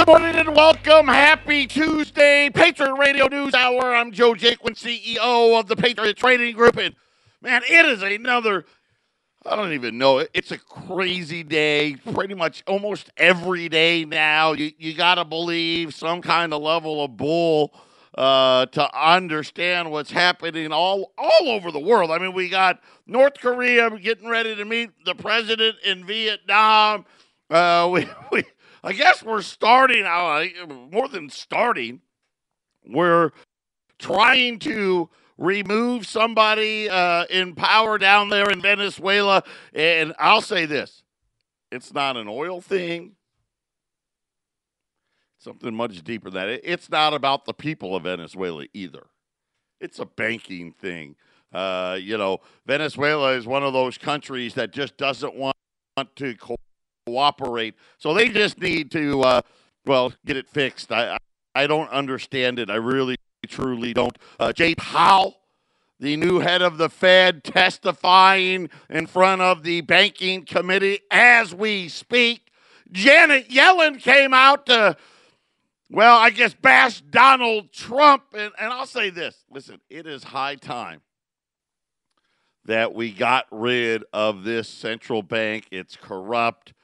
morning and welcome. Happy Tuesday, Patriot Radio News Hour. I'm Joe Jaquint, CEO of the Patriot Trading Group. And, man, it is another, I don't even know, it's a crazy day. Pretty much almost every day now. You got to believe some kind of level of bull to understand what's happening all over the world. I mean, we got North Korea getting ready to meet the president in Vietnam. I guess we're starting, more than starting, we're trying to remove somebody in power down there in Venezuela. And I'll say this, it's not an oil thing. Something much deeper than that. It's not about the people of Venezuela either. It's a banking thing. Venezuela is one of those countries that just doesn't want to cooperate. So they just need to, get it fixed. I don't understand it. I really, truly don't. Jay Powell, the new head of the Fed, testifying in front of the banking committee as we speak. Janet Yellen came out to, bash Donald Trump. And I'll say this. Listen, it is high time that we got rid of this central bank. It's corrupt.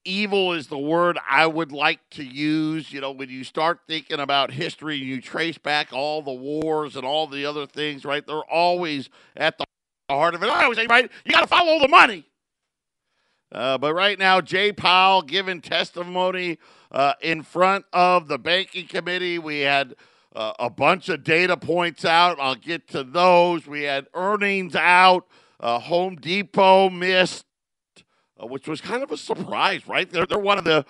Evil is the word I would like to use. When you start thinking about history, you trace back all the wars and all the other things, right? They're always at the heart of it. I always say, right, you got to follow the money. But right now, Jay Powell giving testimony in front of the banking committee. We had a bunch of data points out. I'll get to those. We had earnings out. Home Depot missed, which was kind of a surprise, right? They're one of the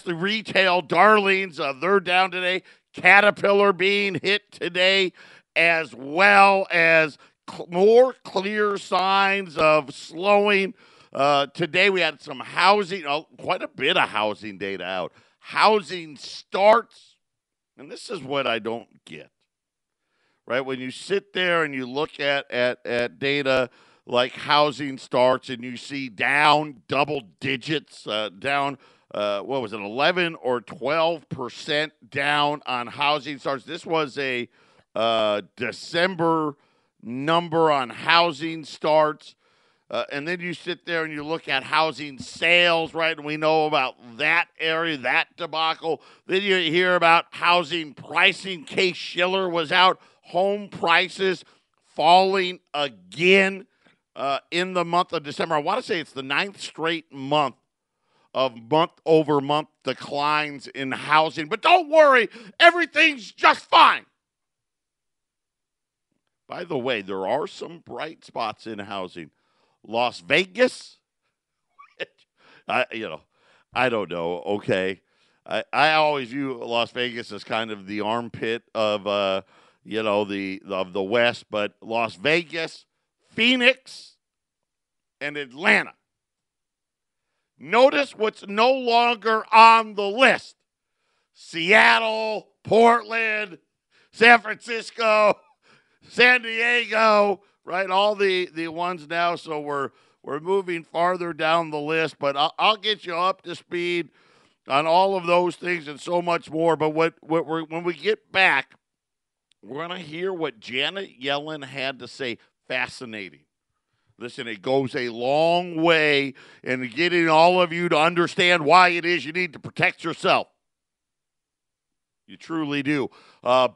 retail darlings. They're down today. Caterpillar being hit today, as well as more clear signs of slowing. Today we had some housing, quite a bit of housing data out. Housing starts, and this is what I don't get, right? When you sit there and you look at data like housing starts and you see down double digits, down, 11 or 12% down on housing starts. This was a December number on housing starts. And then you sit there and you look at housing sales, right? And we know about that area, that debacle. Then you hear about housing pricing. Case Shiller was out. Home prices falling again in the month of December. I want to say it's the 9th straight month of month-over-month declines in housing. But don't worry, everything's just fine. By the way, there are some bright spots in housing. Las Vegas, I don't know. Okay, I always view Las Vegas as kind of the armpit of the West, but Las Vegas, Phoenix, and Atlanta. Notice what's no longer on the list: Seattle, Portland, San Francisco, San Diego. Right, all the ones now, so we're moving farther down the list, but I'll get you up to speed on all of those things and so much more. But when we get back, we're going to hear what Janet Yellen had to say. Fascinating. Listen, it goes a long way in getting all of you to understand why it is you need to protect yourself. You truly do.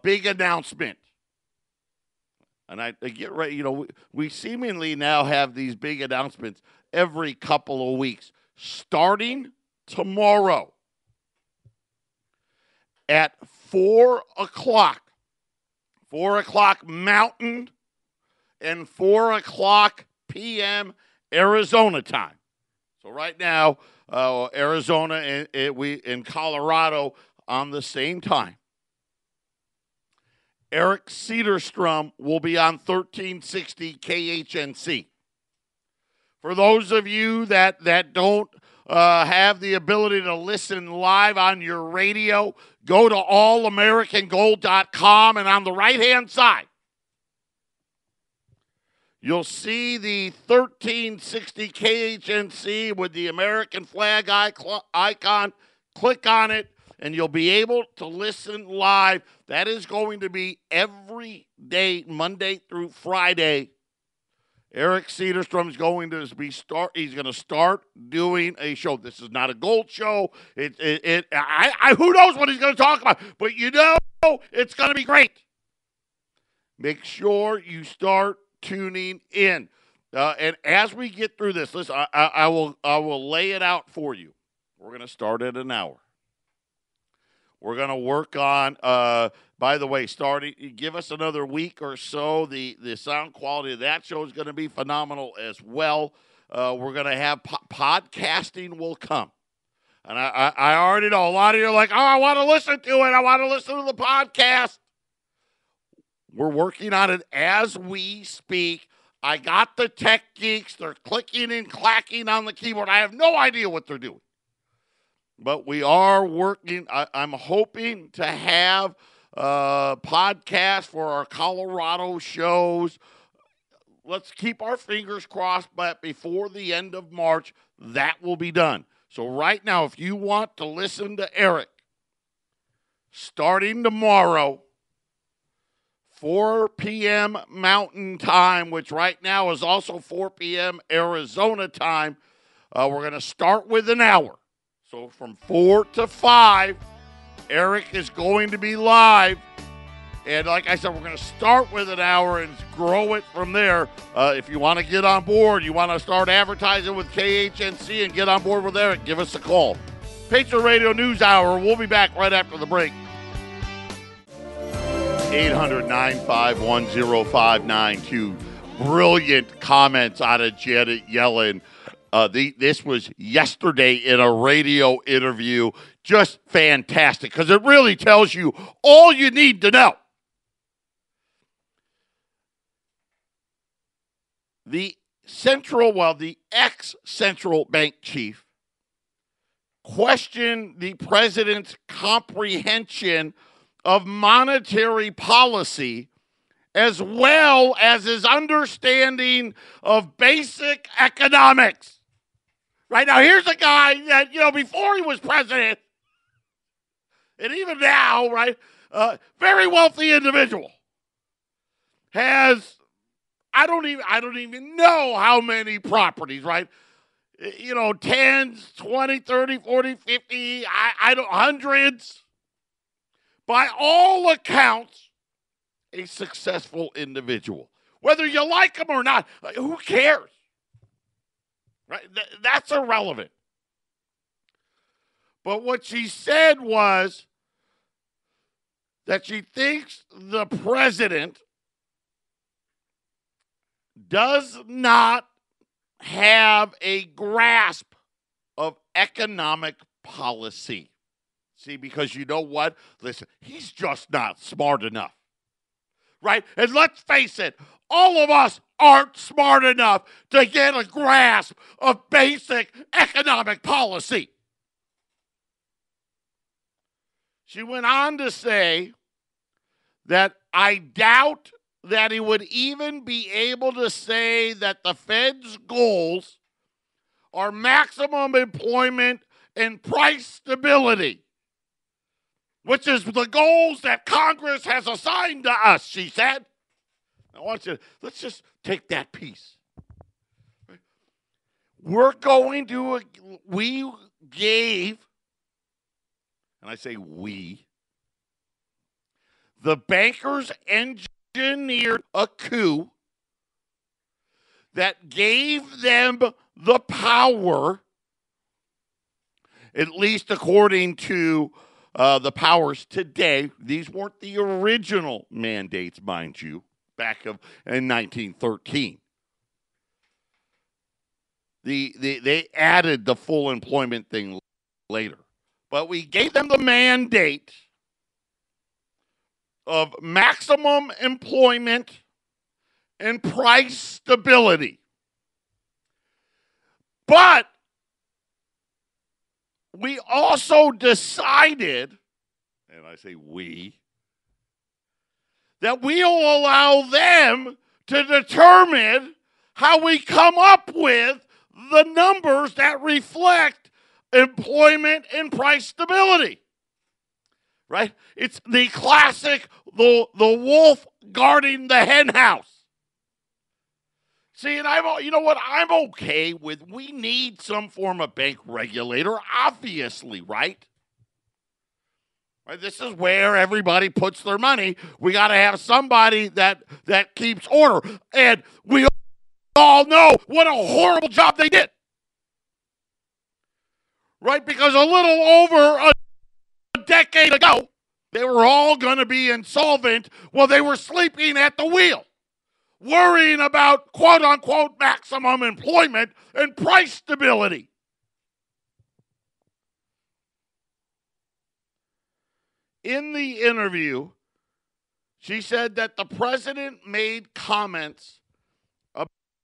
Big announcement. And I get ready, we seemingly now have these big announcements every couple of weeks. Starting tomorrow at 4 o'clock Mountain and 4 o'clock p.m. Arizona time. So right now, Arizona and we in Colorado on the same time. Eric Cedarstrom will be on 1360 KHNC. For those of you that don't have the ability to listen live on your radio, go to allamericangold.com, and on the right-hand side, You'll see the 1360 KHNC with the American flag icon. Click on it, and you'll be able to listen live. That is going to be every day, Monday through Friday. Eric Cedarstrom's going to he's going to start doing a show. This is not a gold show. Who knows what he's going to talk about, but you know it's going to be great. Make sure you start tuning in. And as we get through this, listen, I will lay it out for you. We're going to start at an hour. We're going to work on, by the way, give us another week or so. The sound quality of that show is going to be phenomenal as well. We're going to have podcasting will come. And I already know a lot of you are like, oh, I want to listen to it. I want to listen to the podcast. We're working on it as we speak. I got the tech geeks. They're clicking and clacking on the keyboard. I have no idea what they're doing. But we are working. I'm hoping to have podcasts for our Colorado shows. Let's keep our fingers crossed, but before the end of March, that will be done. So right now, if you want to listen to Eric, starting tomorrow, 4 p.m. Mountain Time, which right now is also 4 p.m. Arizona time, we're going to start with an hour. So from 4 to 5, Eric is going to be live. And like I said, we're going to start with an hour and grow it from there. If you want to get on board, you want to start advertising with KHNC and get on board with Eric, give us a call. Patriot Radio News Hour. We'll be back right after the break. 800-951-0592. Brilliant comments out of Janet Yellen. This was yesterday in a radio interview. Just fantastic, because it really tells you all you need to know. The ex-central bank chief questioned the president's comprehension of monetary policy, as well as his understanding of basic economics. Right now, here's a guy that, before he was president, and even now, right, very wealthy individual, has, I don't even know how many properties, right? 10s, 20, 30, 40, 50, hundreds. By all accounts, a successful individual. Whether you like him or not, who cares? Right? That's irrelevant. But what she said was that she thinks the president does not have a grasp of economic policy. See, because you know what? Listen, he's just not smart enough. Right? And let's face it, all of us aren't smart enough to get a grasp of basic economic policy. She went on to say that I doubt that he would even be able to say that the Fed's goals are maximum employment and price stability, which is the goals that Congress has assigned to us, she said. Let's just take that piece. We gave, and I say we, the bankers engineered a coup that gave them the power, at least according to the powers today. These weren't the original mandates, mind you, back in 1913. They added the full employment thing later. But we gave them the mandate of maximum employment and price stability. But we also decided, and I say we, that we'll allow them to determine how we come up with the numbers that reflect employment and price stability. Right? It's the classic, the wolf guarding the hen house. See, and you know what? I'm okay with, we need some form of bank regulator, obviously, right? Right? This is where everybody puts their money. We got to have somebody that keeps order. And we all know what a horrible job they did. Right? Because a little over a decade ago, they were all going to be insolvent while they were sleeping at the wheel, worrying about quote-unquote maximum employment and price stability. In the interview, she said that the president made comments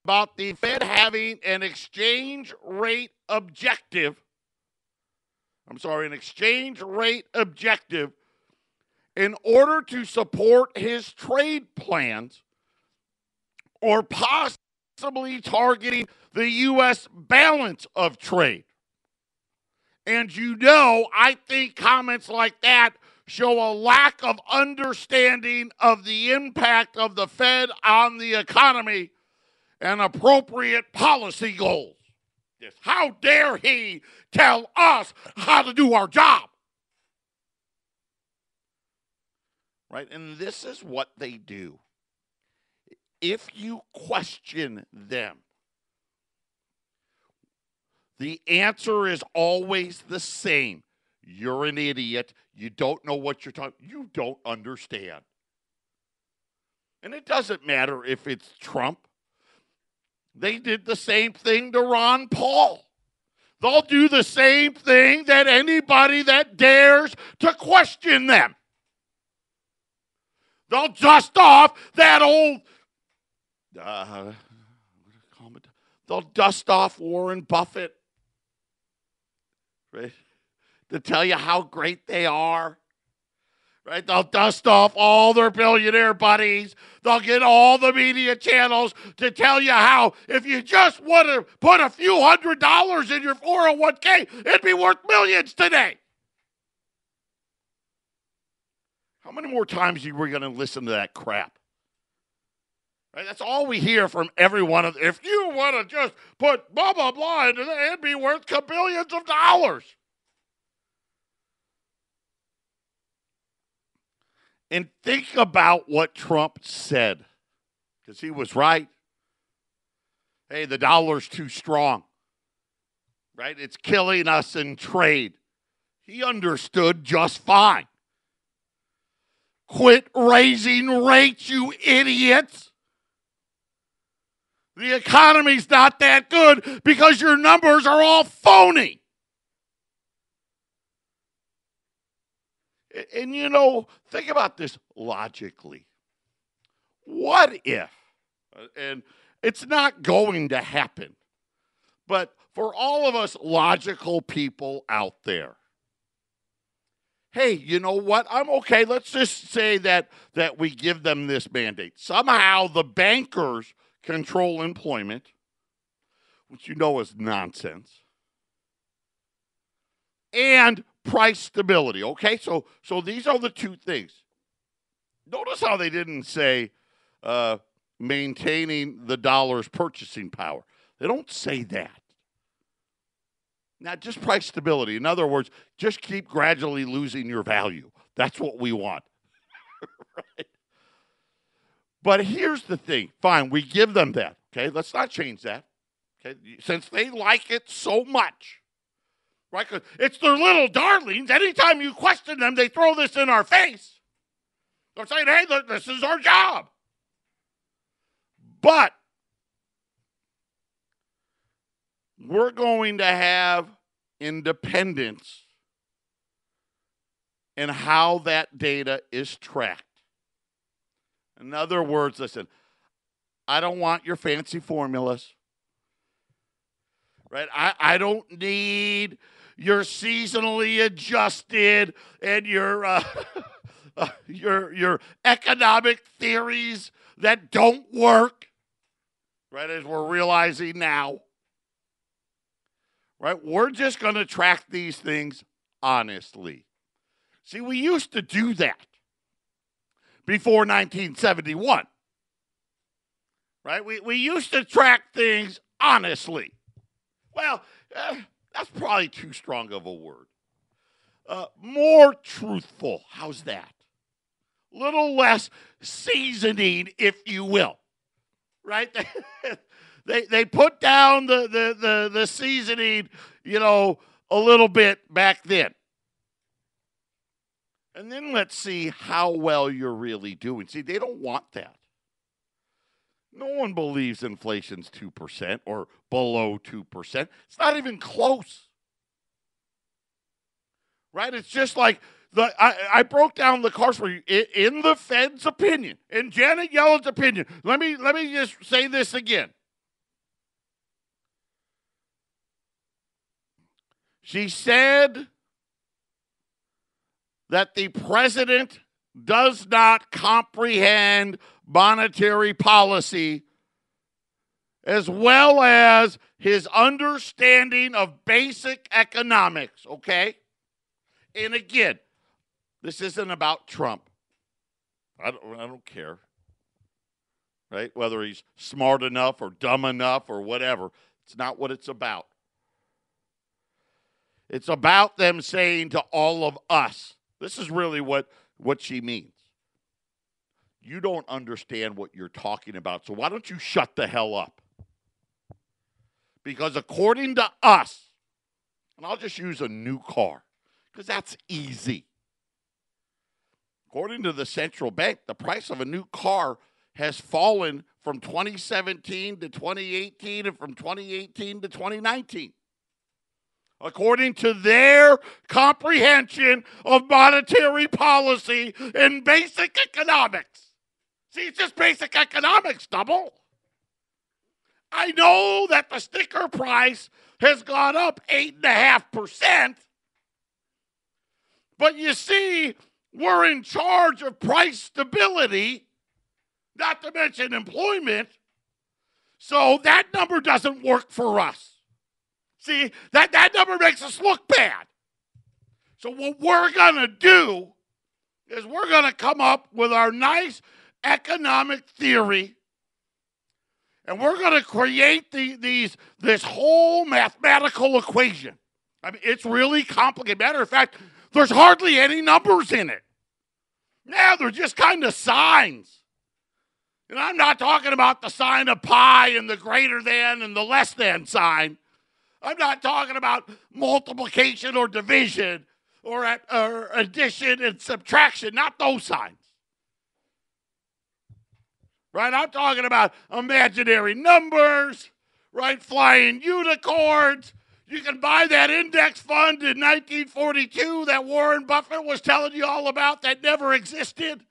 about the Fed having an exchange rate objective in order to support his trade plans or possibly targeting the U.S. balance of trade. And I think comments like that show a lack of understanding of the impact of the Fed on the economy and appropriate policy goals. Yes. How dare he tell us how to do our job? Right? And this is what they do. If you question them, the answer is always the same. You're an idiot. You don't know what you're talking. You don't understand. And it doesn't matter if it's Trump. They did the same thing to Ron Paul. They'll do the same thing that anybody that dares to question them. They'll dust off that old, they'll dust off Warren Buffett, right, to tell you how great they are. Right? They'll dust off all their billionaire buddies. They'll get all the media channels to tell you how if you just want to put a few $100s in your 401k, it'd be worth millions today. How many more times are we going to listen to that crap? Right? That's all we hear from everyone. If you want to just put blah, blah, blah into that, it'd be worth billions of dollars. And think about what Trump said, because he was right. Hey, the dollar's too strong, right? It's killing us in trade. He understood just fine. Quit raising rates, you idiots. The economy's not that good because your numbers are all phony. And, think about this logically. What if, and it's not going to happen, but for all of us logical people out there, hey, you know what? I'm okay. Let's just say that we give them this mandate. Somehow the bankers control employment, which is nonsense, and price stability. Okay, so these are the two things. Notice how they didn't say maintaining the dollar's purchasing power. They don't say that. Now, just price stability. In other words, just keep gradually losing your value. That's what we want. Right? But here's the thing. Fine, we give them that. Okay, let's not change that. Okay, since they like it so much. Right? Because it's their little darlings. Anytime you question them, they throw this in our face. They're saying, hey, this is our job. But we're going to have independence in how that data is tracked. In other words, listen, I don't want your fancy formulas. Right? I don't need your seasonally adjusted and your economic theories that don't work. right, as we're realizing now, right? We're just going to track these things honestly. See, we used to do that before 1971, right? We used to track things honestly. Well, that's probably too strong of a word. More truthful. How's that? Little less seasoning, if you will. Right? They put down the seasoning, a little bit back then. And then let's see how well you're really doing. See, they don't want that. No one believes inflation's 2% or below 2%. It's not even close. Right? It's just like I broke down the cards for you in the Fed's opinion, in Janet Yellen's opinion. Let me just say this again. She said that the president does not comprehend monetary policy as well as his understanding of basic economics, okay? And again, this isn't about Trump. I don't care, right? Whether he's smart enough or dumb enough or whatever. It's not what it's about. It's about them saying to all of us, this is really what she means. You don't understand what you're talking about, so why don't you shut the hell up? Because according to us, and I'll just use a new car, because that's easy. According to the central bank, the price of a new car has fallen from 2017 to 2018 and from 2018 to 2019. According to their comprehension of monetary policy and basic economics. See, it's just basic economics, double. I know that the sticker price has gone up 8.5%, but you see, we're in charge of price stability, not to mention employment, so that number doesn't work for us. See, that number makes us look bad. So what we're going to do is we're going to come up with our nice economic theory, and we're going to create this whole mathematical equation. I mean, it's really complicated. Matter of fact, there's hardly any numbers in it. Yeah, they're just kind of signs. And I'm not talking about the sign of pi and the greater than and the less than sign. I'm not talking about multiplication or division or addition and subtraction, not those signs. Right? I'm talking about imaginary numbers, right? Flying unicorns. You can buy that index fund in 1942 that Warren Buffett was telling you all about that never existed.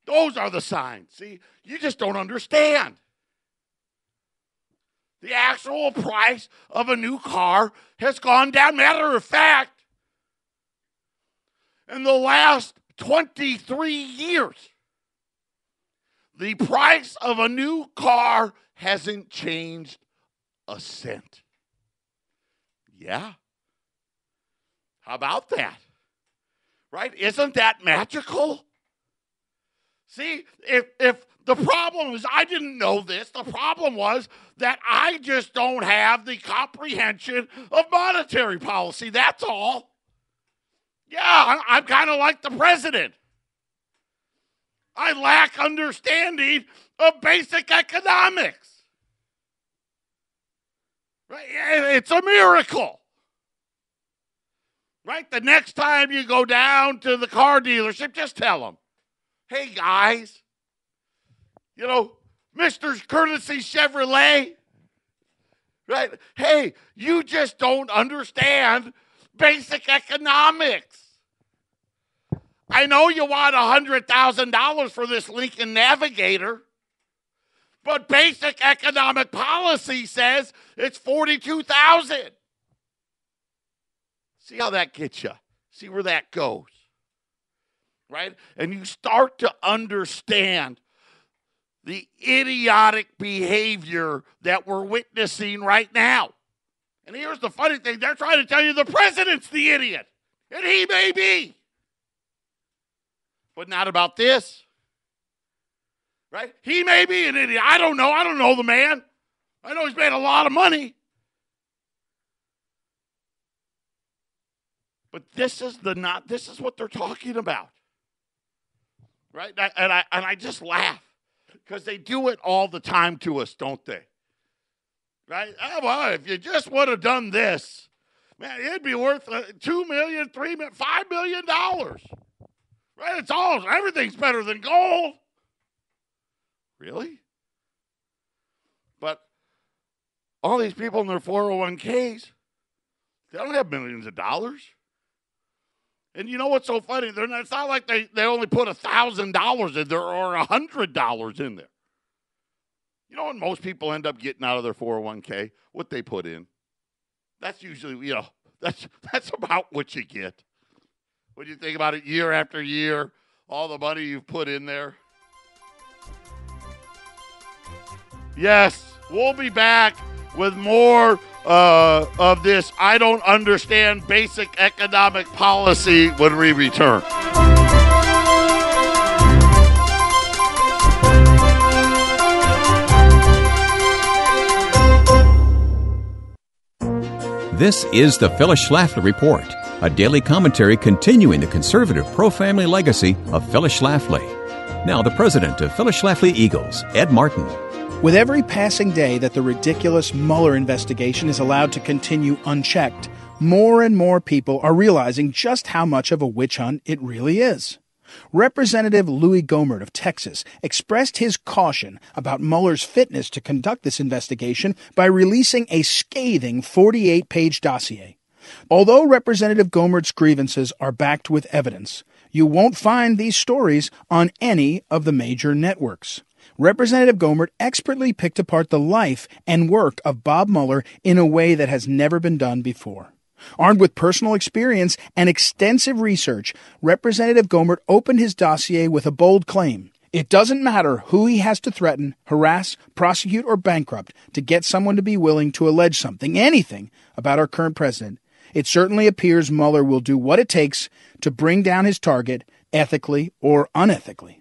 Those are the signs. See, you just don't understand. The actual price of a new car has gone down. Matter of fact, in the last 23 years, the price of a new car hasn't changed a cent. Yeah. How about that? Right? Isn't that magical? See, if the problem was I didn't know this, the problem was that I just don't have the comprehension of monetary policy. That's all. Yeah, I'm kind of like the president. I lack understanding of basic economics. Right? It's a miracle. Right? The next time you go down to the car dealership, just tell them, hey, guys, Mr. Courtesy Chevrolet, right? Hey, you just don't understand basic economics. I know you want $100,000 for this Lincoln Navigator, but basic economic policy says it's $42,000. See how that gets you. See where that goes. Right? And you start to understand the idiotic behavior that we're witnessing right now. And here's the funny thing. They're trying to tell you the president's the idiot. And he may be. But not about this. Right? He may be an idiot. I don't know. I don't know the man. I know he's made a lot of money. But this is what they're talking about. Right? And I just laugh. Because they do it all the time to us, don't they? Right? Oh, well, if you just would have done this, man, it'd be worth $2 million, $3 million, $5 million. Right? Everything's better than gold. Really? But all these people in their 401ks, they don't have millions of dollars. And you know what's so funny? It's not like they only put $1,000 in there or $100 in there. You know what most people end up getting out of their 401k? What they put in. That's usually, that's about what you get. When you think about it year after year, all the money you've put in there. Yes, we'll be back with more of this I don't understand basic economic policy when we return. This is the Phyllis Schlafly Report, a daily commentary continuing the conservative pro-family legacy of Phyllis Schlafly. Now the president of Phyllis Schlafly Eagles, Ed Martin. With every passing day that the ridiculous Mueller investigation is allowed to continue unchecked, more and more people are realizing just how much of a witch hunt it really is. Representative Louis Gohmert of Texas expressed his caution about Mueller's fitness to conduct this investigation by releasing a scathing 48-page dossier. Although Representative Gohmert's grievances are backed with evidence, you won't find these stories on any of the major networks. Representative Gohmert expertly picked apart the life and work of Bob Mueller in a way that has never been done before. Armed with personal experience and extensive research, Representative Gohmert opened his dossier with a bold claim. It doesn't matter who he has to threaten, harass, prosecute, or bankrupt to get someone to be willing to allege something, anything, about our current president. It certainly appears Mueller will do what it takes to bring down his target, ethically or unethically.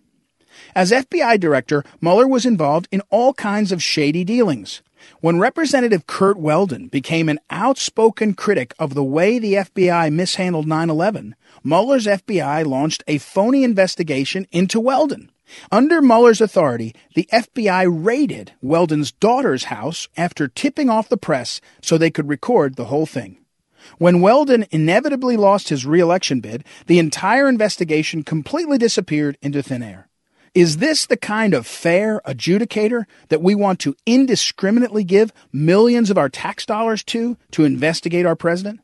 As FBI director, Mueller was involved in all kinds of shady dealings. When Representative Curt Weldon became an outspoken critic of the way the FBI mishandled 9/11, Mueller's FBI launched a phony investigation into Weldon. Under Mueller's authority, the FBI raided Weldon's daughter's house after tipping off the press so they could record the whole thing. When Weldon inevitably lost his re-election bid, the entire investigation completely disappeared into thin air. Is this the kind of fair adjudicator that we want to indiscriminately give millions of our tax dollars to investigate our president?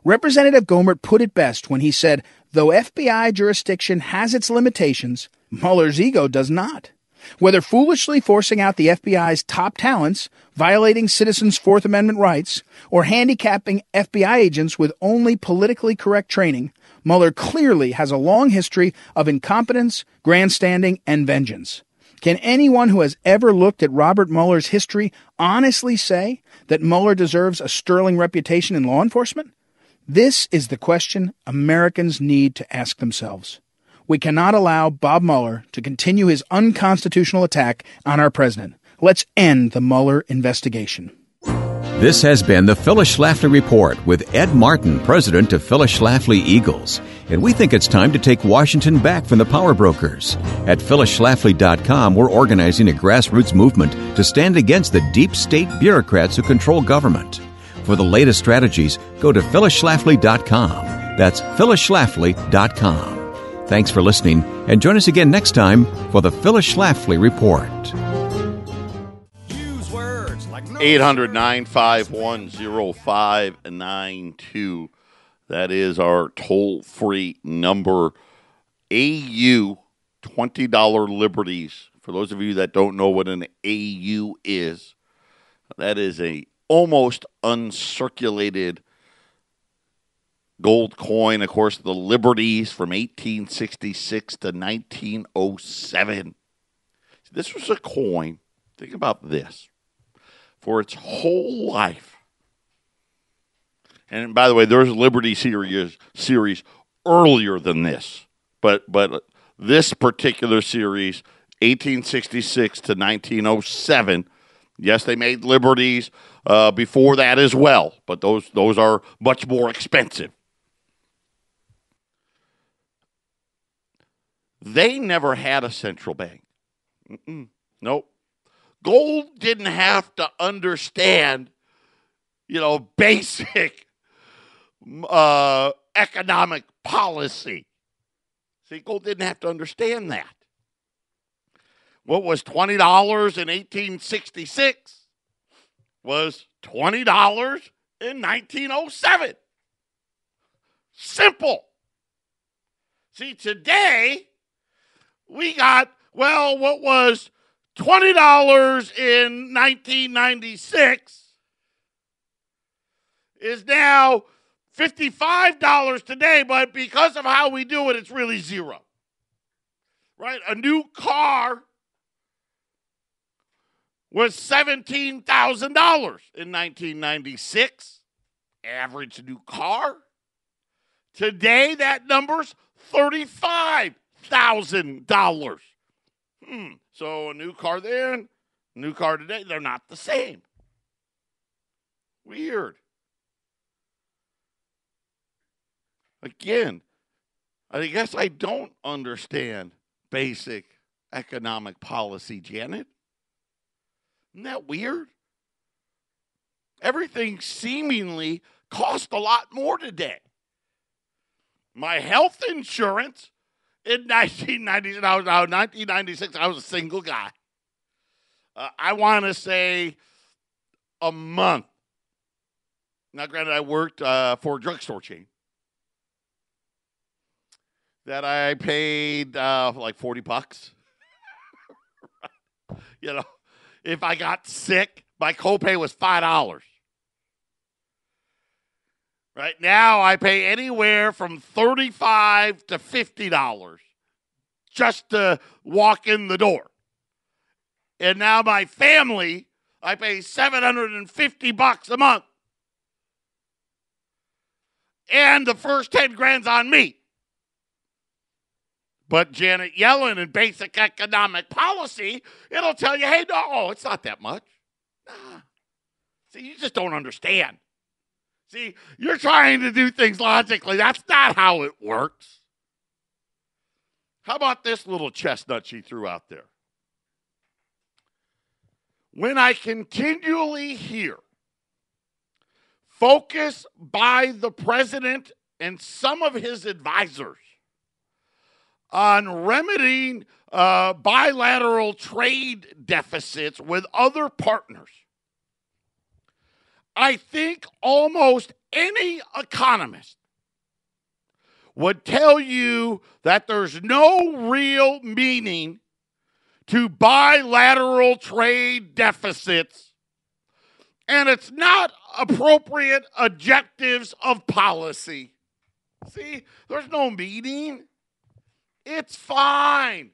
Representative Gohmert put it best when he said, though FBI jurisdiction has its limitations, Mueller's ego does not. Whether foolishly forcing out the FBI's top talents, violating citizens' Fourth Amendment rights, or handicapping FBI agents with only politically correct training, Mueller clearly has a long history of incompetence, grandstanding, and vengeance. Can anyone who has ever looked at Robert Mueller's history honestly say that Mueller deserves a sterling reputation in law enforcement? This is the question Americans need to ask themselves. We cannot allow Bob Mueller to continue his unconstitutional attack on our president. Let's end the Mueller investigation. This has been the Phyllis Schlafly Report with Ed Martin, president of Phyllis Schlafly Eagles. And we think it's time to take Washington back from the power brokers. At phyllisschlafly.com, we're organizing a grassroots movement to stand against the deep state bureaucrats who control government. For the latest strategies, go to phyllisschlafly.com. That's phyllisschlafly.com. Thanks for listening, and join us again next time for the Phyllis Schlafly Report. 800-951-0592. That is our toll-free number. AU $20 Liberties. For those of you that don't know what an AU is, that is a almost uncirculated gold coin. Of course, the Liberties from 1866 to 1907. This was a coin. Think about this. For its whole life. And by the way, there's a Liberty series earlier than this. But this particular series, 1866 to 1907, yes, they made Liberties before that as well, but those are much more expensive. They never had a central bank. Nope. Gold didn't have to understand, basic economic policy. See, gold didn't have to understand that. What was $20 in 1866 was $20 in 1907. Simple. See, today we got, what was $20 in 1996 is now $55 today, but because of how we do it, it's really zero. Right? A new car was $17,000 in 1996. Average new car. Today, that number's $35,000. So a new car then, new car today, they're not the same. Weird. Again, I guess I don't understand basic economic policy, Janet. Isn't that weird? Everything seemingly costs a lot more today. My health insurance in 1996, I was a single guy. I want to say a month. Now, granted, I worked for a drugstore chain. That I paid like $40. If I got sick, my copay was $5. Right now, I pay anywhere from $35 to $50 just to walk in the door. And now my family, I pay $750 a month. And the first 10 grand's on me. But Janet Yellen in basic economic policy, it'll tell you, hey, no, it's not that much. Nah. See, you just don't understand. See, you're trying to do things logically. That's not how it works. How about this little chestnut she threw out there? When I continually hear focus by the president and some of his advisors on remedying bilateral trade deficits with other partners, I think almost any economist would tell you that there's no real meaning to bilateral trade deficits, and it's not appropriate objectives of policy. See, there's no meaning. It's fine.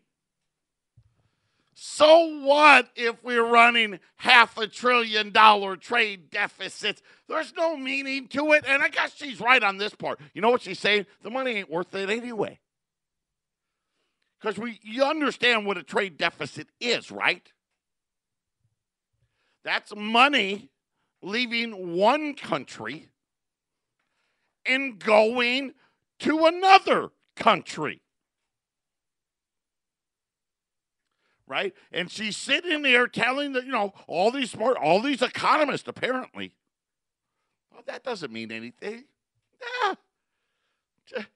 So what if we're running $500 billion trade deficits? There's no meaning to it. And I guess she's right on this part. You know what she's saying? The money ain't worth it anyway. Because you understand what a trade deficit is, right? That's money leaving one country and going to another country. Right? And she's sitting there telling all these economists apparently, well, that doesn't mean anything.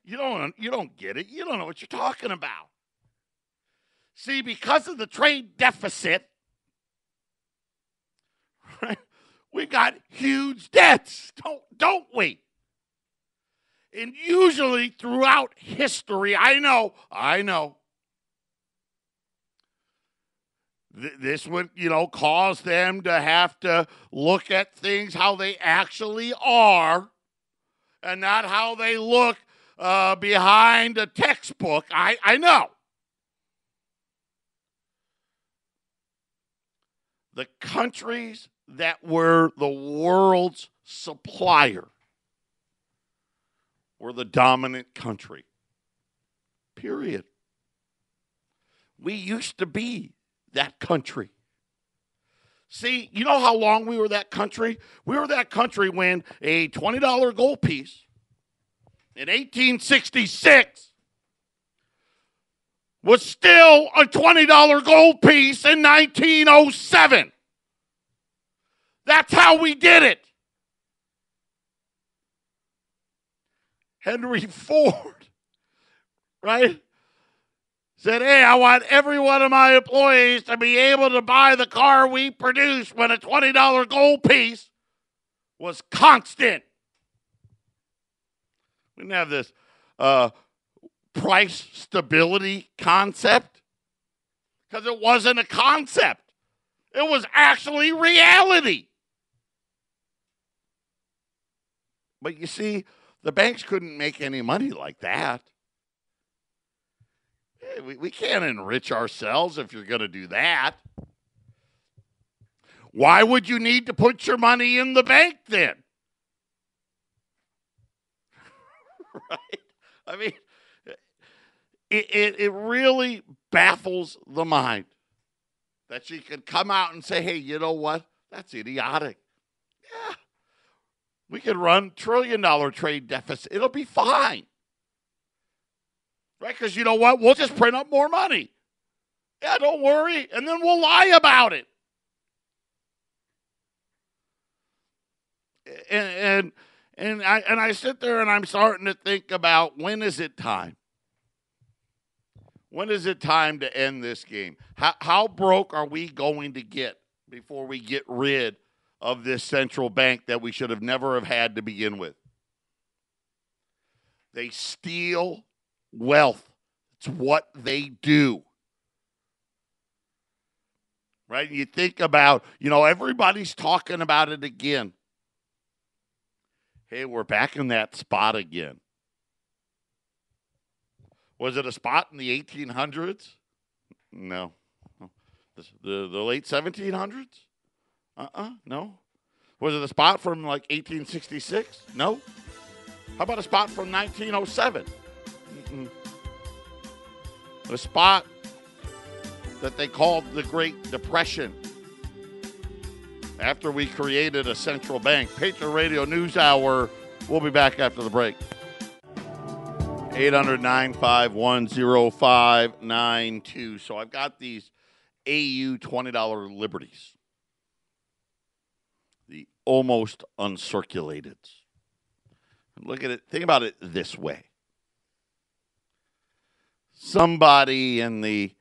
You don't get it. You don't know what you're talking about. See, because of the trade deficit, right, we got huge debts, don't we? And usually throughout history, I know, this would, cause them to have to look at things how they actually are and not how they look behind a textbook. I know. The countries that were the world's supplier were the dominant country. Period. We used to be that country. See, you know how long we were that country? We were that country when a $20 gold piece in 1866 was still a $20 gold piece in 1907. That's how we did it. Henry Ford, right, said, hey, I want every one of my employees to be able to buy the car we produce when a $20 gold piece was constant. We didn't have this price stability concept because it wasn't a concept. It was actually reality. But you see, the banks couldn't make any money like that. We can't enrich ourselves if you're going to do that. Why would you need to put your money in the bank then? Right? I mean, it really baffles the mind that you could come out and say, hey, you know what? That's idiotic. Yeah. We could run $1 trillion trade deficit. It'll be fine. Right? Because you know what? We'll just print up more money. Yeah, don't worry. And then we'll lie about it. And I sit there and I'm starting to think about, when is it time? When is it time to end this game? How broke are we going to get before we get rid of this central bank that we should have never have had to begin with? They steal wealth. It's what they do. Right? And you think about, everybody's talking about it again. Hey, we're back in that spot again. Was it a spot in the 1800s? No. The late 1700s? No. Was it a spot from like 1866? No. How about a spot from 1907? Mm-mm. A spot that they called the Great Depression after we created a central bank. Patriot Radio News Hour. We'll be back after the break. 800-951-0592. So I've got these AU $20 liberties. The almost uncirculated. Look at it. Think about it this way. Somebody in the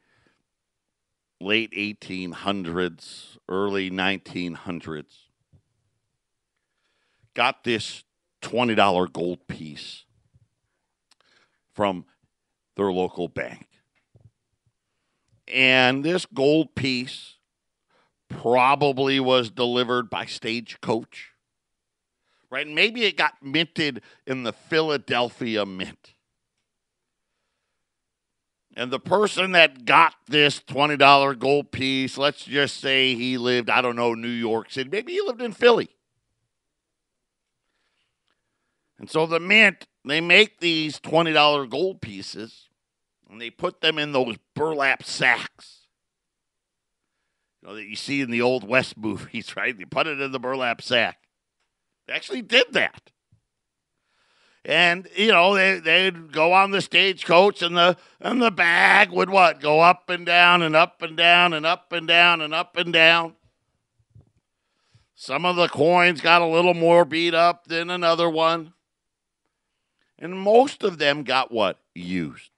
late 1800s, early 1900s, got this $20 gold piece from their local bank. And this gold piece probably was delivered by stagecoach, right? And maybe it got minted in the Philadelphia Mint. And the person that got this $20 gold piece, let's just say he lived, New York City. Maybe he lived in Philly. And so the Mint, they make these $20 gold pieces, and they put them in those burlap sacks. That you see in the Old West movies, right? They put it in the burlap sack. They actually did that. And, they'd go on the stagecoach, and the bag would what? Go up and down and up and down and up and down and up and down. Some of the coins got a little more beat up than another one. And most of them got what? Used.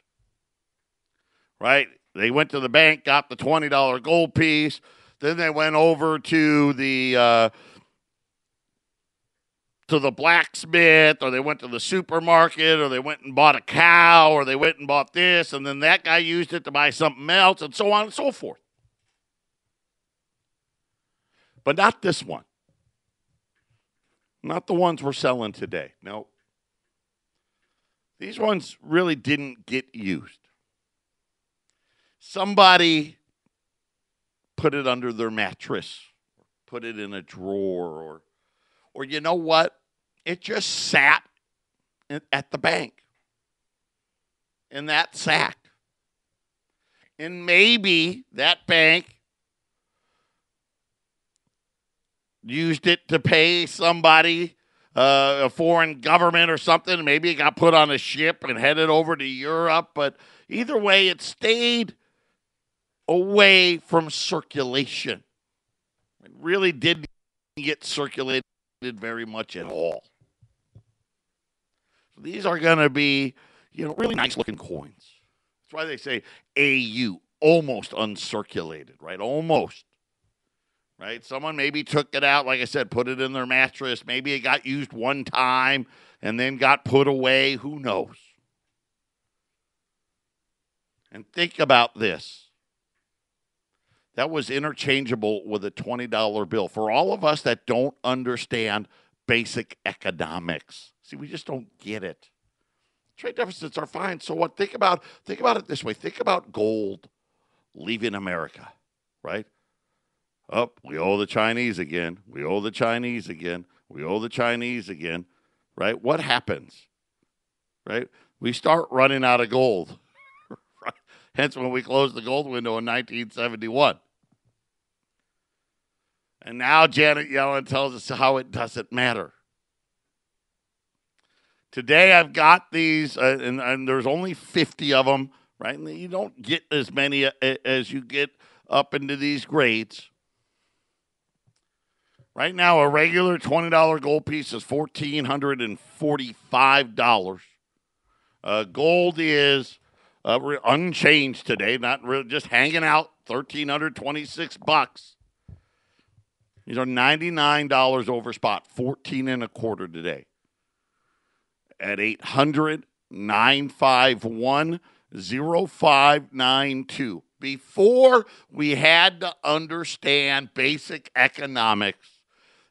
Right? They went to the bank, got the $20 gold piece. Then they went over to the blacksmith, or they went to the supermarket, or they went and bought a cow, or they went and bought this, and then that guy used it to buy something else, and so on and so forth. But not this one. Not the ones we're selling today. No. These ones really didn't get used. Somebody put it under their mattress, put it in a drawer, or you know what? It just sat at the bank in that sack. And maybe that bank used it to pay somebody, a foreign government or something. Maybe it got put on a ship and headed over to Europe. But either way, it stayed away from circulation. It really didn't get circulated very much at all. So these are going to be, really nice-looking coins. That's why they say AU, almost uncirculated, right? Almost. Right? Someone maybe took it out, like I said, put it in their mattress. Maybe it got used one time and then got put away. Who knows? And think about this. That was interchangeable with a $20 bill. For all of us that don't understand basic economics. See, we just don't get it. Trade deficits are fine. So what? Think about it this way. Think about gold leaving America, right? Oh, we owe the Chinese again. We owe the Chinese again. We owe the Chinese again, right? What happens, right? We start running out of gold. Right? Hence when we closed the gold window in 1971. And now Janet Yellen tells us how it doesn't matter. Today I've got these, and there's only 50 of them, right? And you don't get as many as you get up into these grades. Right now, a regular $20 gold piece is $1,445. Gold is unchanged today, not really, just hanging out, $1,326. These are $99 over spot, $14.25 today. At 800-951-0592. Before we had to understand basic economics,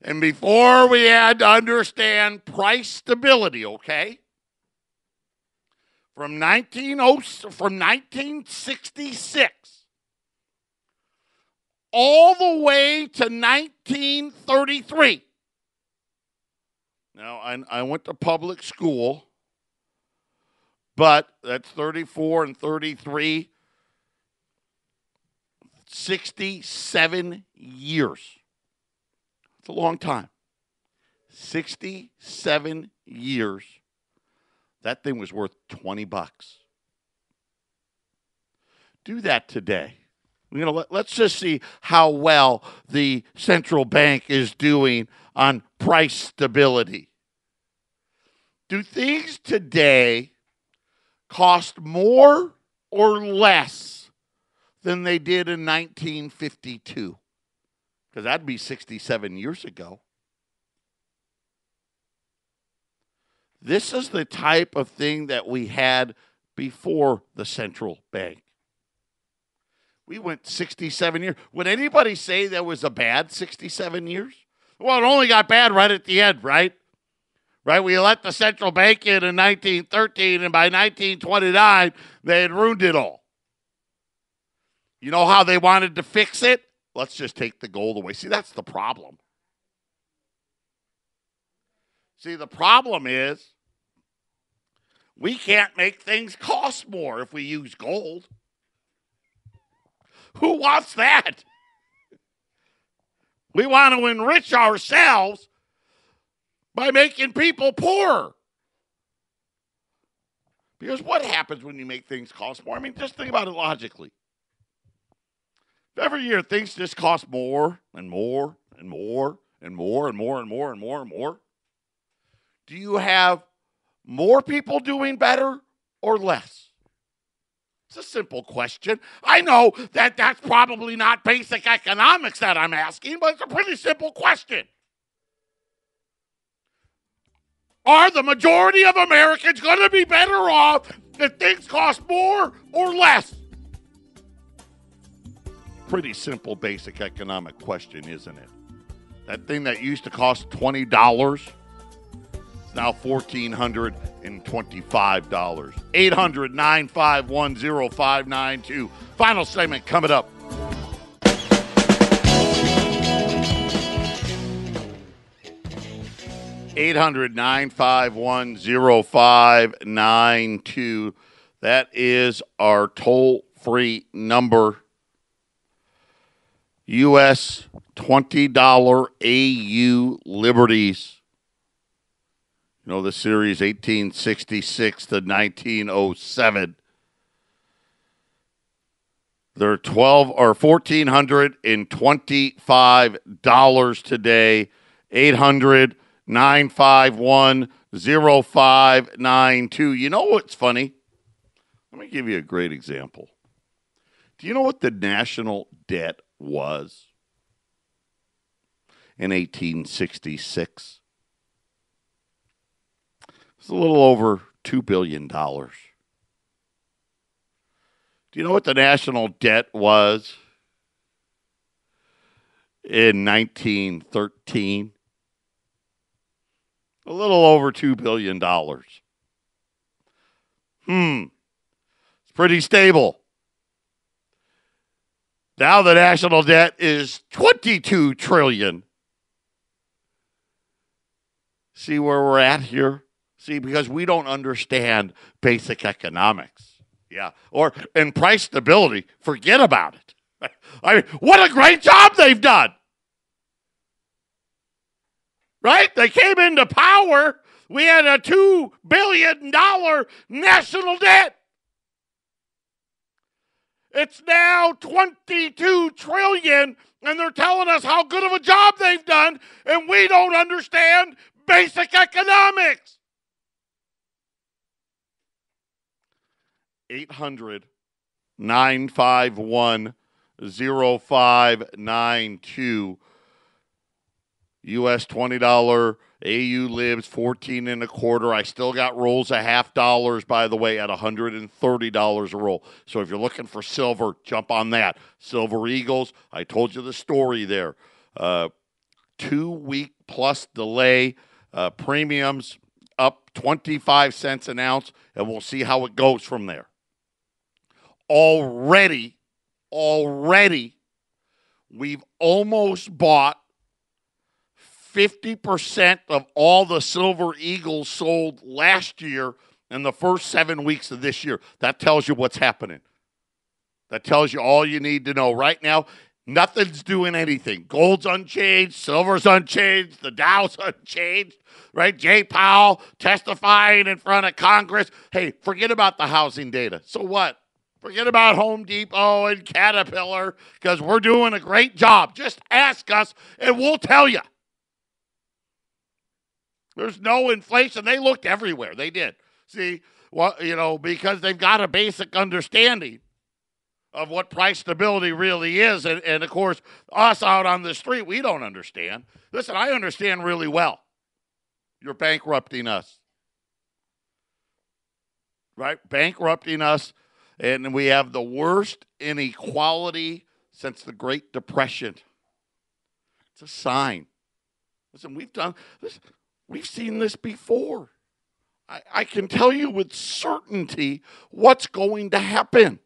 and before we had to understand price stability, okay? From 1966 all the way to 1933. Now, I went to public school, but that's 34 and 33, 67 years. It's a long time. 67 years. That thing was worth $20. Do that today. Let's just see how well the central bank is doing on price stability. Do things today cost more or less than they did in 1952? Because that'd be 67 years ago. This is the type of thing that we had before the central bank. We went 67 years. Would anybody say there was a bad 67 years? Well, it only got bad right at the end, right? Right? We let the central bank in 1913, and by 1929, they had ruined it all. You know how they wanted to fix it? Let's just take the gold away. See, that's the problem. See, the problem is we can't make things cost more if we use gold. Who wants that? We want to enrich ourselves by making people poorer. Because what happens when you make things cost more? I mean, just think about it logically. Every year, things just cost more and more and more and more and more and more and more and more. Do you have more people doing better or less? It's a simple question. I know that that's probably not basic economics that I'm asking, but it's a pretty simple question. Are the majority of Americans going to be better off if things cost more or less? Pretty simple basic economic question, isn't it? That thing that used to cost $20 is now $1,425. 800-951-0592. Final segment coming up. 800-951-0592. That is our toll-free number. U.S. $20 AU Liberties. You know the series 1866 to 1907. They're $1,425 today. 800-951-0592. You know what's funny? Let me give you a great example. Do you know what the national debt was in 1866? It's a little over $2 billion. Do you know what the national debt was in 1913? A little over $2 billion. It's pretty stable. Now the national debt is $22 trillion. See where we're at here? See, because we don't understand basic economics. Yeah. And price stability, forget about it. I mean, what a great job they've done. Right? They came into power. We had a $2 billion national debt. It's now $22 trillion, and they're telling us how good of a job they've done, and we don't understand basic economics. 800-951-0592. U.S. $20 AU Libs, 14 and a quarter. I still got rolls of $50, by the way, at $130 a roll. So if you're looking for silver, jump on that. Silver Eagles, I told you the story there. 2-week plus delay. Premiums up 25 cents an ounce, and we'll see how it goes from there. Already, we've almost bought 50% of all the Silver Eagles sold last year in the first 7 weeks of this year. That tells you what's happening. That tells you all you need to know. Right now, nothing's doing anything. Gold's unchanged. Silver's unchanged. The Dow's unchanged. Right? Jay Powell testifying in front of Congress. Hey, forget about the housing data. So what? Forget about Home Depot and Caterpillar because we're doing a great job. Just ask us and we'll tell you. There's no inflation. They looked everywhere. They did. See, well, because they've got a basic understanding of what price stability really is. And of course, us out on the street, we don't understand. Listen, I understand really well. You're bankrupting us. Right? Bankrupting us. And we have the worst inequality since the Great Depression. It's a sign. Listen, we've seen this before. I can tell you with certainty what's going to happen.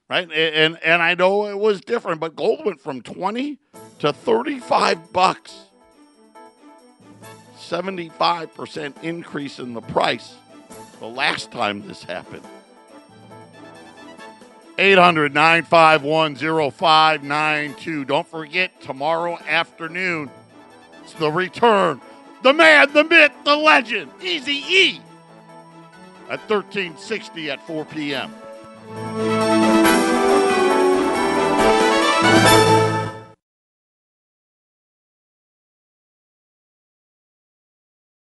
Right? And I know it was different, but gold went from $20 to $35. 75% increase in the price the last time this happened. 800-951-0592. Don't forget, tomorrow afternoon, it's the return. The man, the myth, the legend, Easy E, at 1360 at 4 p.m.